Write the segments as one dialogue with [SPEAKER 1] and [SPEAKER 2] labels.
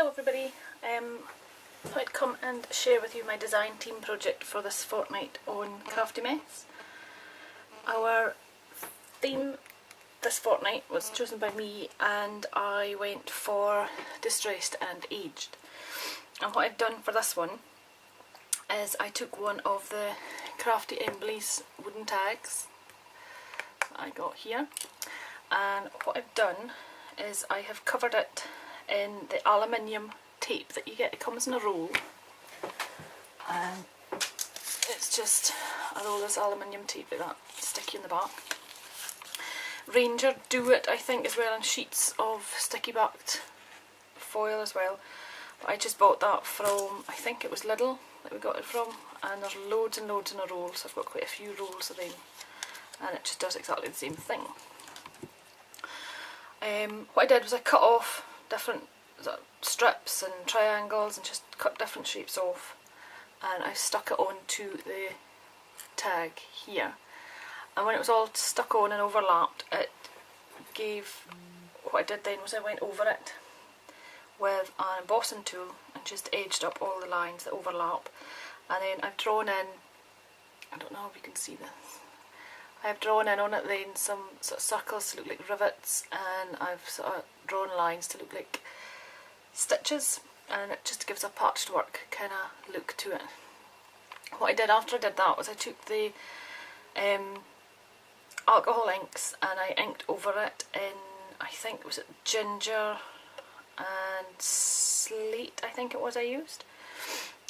[SPEAKER 1] Hello everybody, I'd come and share with you my design team project for this fortnight on Craftymess. Our theme this fortnight was chosen by me and I went for distressed and aged. And what I've done for this one is I took one of the Crafty Embly's wooden tags that I got here, and what I've done is I have covered it in the aluminium tape that you get. It comes in a roll, and it's just a roll of aluminium tape like that, sticky in the back. Ranger do it, I think, as well, in sheets of sticky backed foil as well. But I just bought that from, I think it was Lidl that we got it from, and there's loads and loads in a roll, so I've got quite a few rolls of them, and it just does exactly the same thing. What I did was I cut off different strips and triangles and just cut different shapes off, and I stuck it onto the tag here. And when it was all stuck on and overlapped, it gave, what I did then was I went over it with an embossing tool and just edged up all the lines that overlap. And then I've drawn in, I don't know if you can see this, I've drawn in on it then some sort of circles to look like rivets, and I've sort of drawn lines to look like stitches, and it just gives a patchwork kind of look to it. What I did after I did that was I took the alcohol inks and I inked over it in, I think, was it ginger and slate, I think it was I used,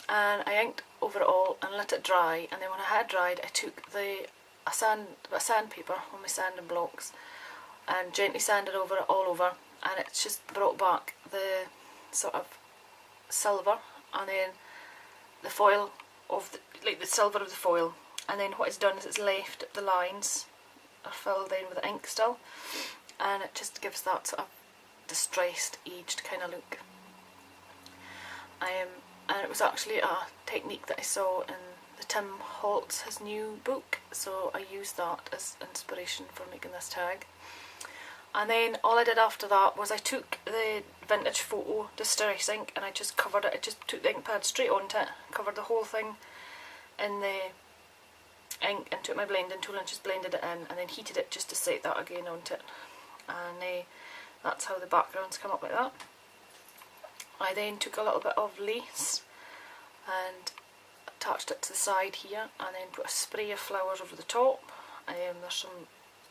[SPEAKER 1] and I inked over it all and let it dry. And then when I had dried, I took a sandpaper on my sanding blocks and gently sanded over it all over, and it's just brought back the sort of silver and then the foil of the silver of the foil. And then what it's done is it's left the lines are filled in with ink still, and it just gives that sort of distressed, aged kind of look. And it was actually a technique that I saw in the Tim Holtz, his new book, so I used that as inspiration for making this tag. And then all I did after that was I took the vintage photo distress ink and I just covered it. I just took the ink pad straight onto it, covered the whole thing in the ink, and took my blending tool and just blended it in, and then heated it just to set that again onto it. And that's how the backgrounds come up like that. I then took a little bit of lace and attached it to the side here, and then put a spray of flowers over the top. There's some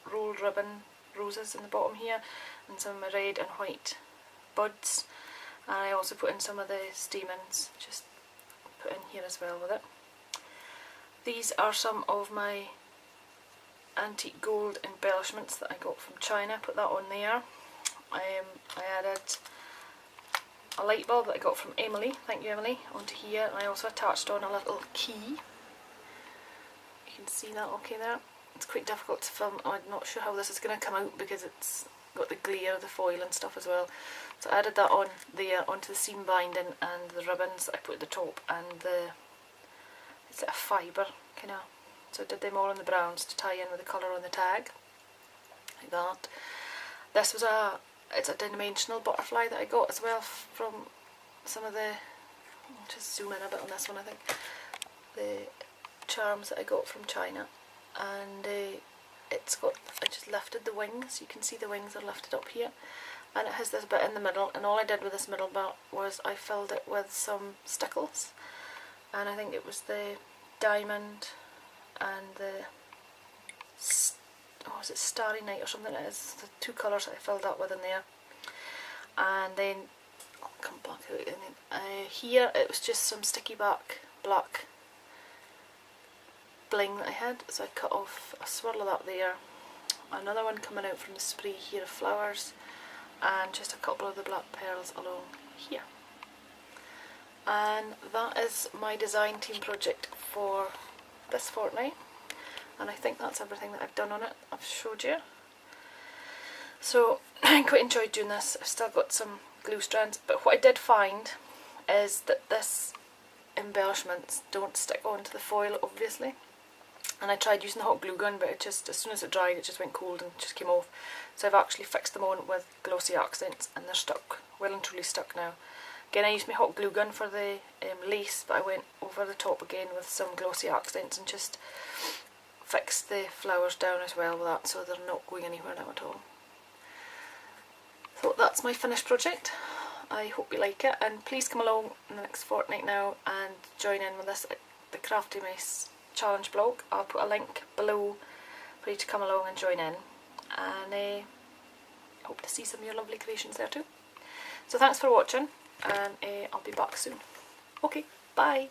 [SPEAKER 1] rolled ribbon roses in the bottom here, and some red and white buds, and I also put in some of the stamens, just put in here as well with it. These are some of my antique gold embellishments that I got from China. Put that on there. I added a light bulb that I got from Emily, thank you Emily, onto here, and I also attached on a little key. You can see that okay there. It's quite difficult to film. I'm not sure how this is going to come out because it's got the glare of the foil and stuff as well. So I added that on there onto the seam binding and the ribbons that I put at the top, and it's a fibre kind of, so I did them all in the browns to tie in with the colour on the tag, like that. This was it's a dimensional butterfly that I got as well from some of the, I'll just zoom in a bit on this one, I think, the charms that I got from China. And it's got, I just lifted the wings, you can see the wings are lifted up here, and it has this bit in the middle, and all I did with this middle bit was I filled it with some stickles, and I think it was the diamond and the, oh, is it Starry Night or something? It is the two colours that I filled that with in there. And then I'll come back out, and then here it was just some sticky back black bling that I had, so I cut off a swirl of that there, another one coming out from the spray here of flowers, and just a couple of the black pearls along here. And that is my design team project for this fortnight, and I think that's everything that I've done on it. I've showed you. So I quite enjoyed doing this. I've still got some glue strands, but what I did find is that this embellishments don't stick onto the foil, obviously. And I tried using the hot glue gun, but it just, as soon as it dried, it just went cold and just came off. So I've actually fixed them on with glossy accents, and they're stuck, well and truly stuck now. Again, I used my hot glue gun for the lace, but I went over the top again with some glossy accents and just fixed the flowers down as well with that, so they're not going anywhere now at all. So that's my finished project. I hope you like it, and please come along in the next fortnight now and join in with us at the Craftymess Challenge Blog. I'll put a link below for you to come along and join in, and I hope to see some of your lovely creations there too. So thanks for watching, and I'll be back soon. Okay, bye!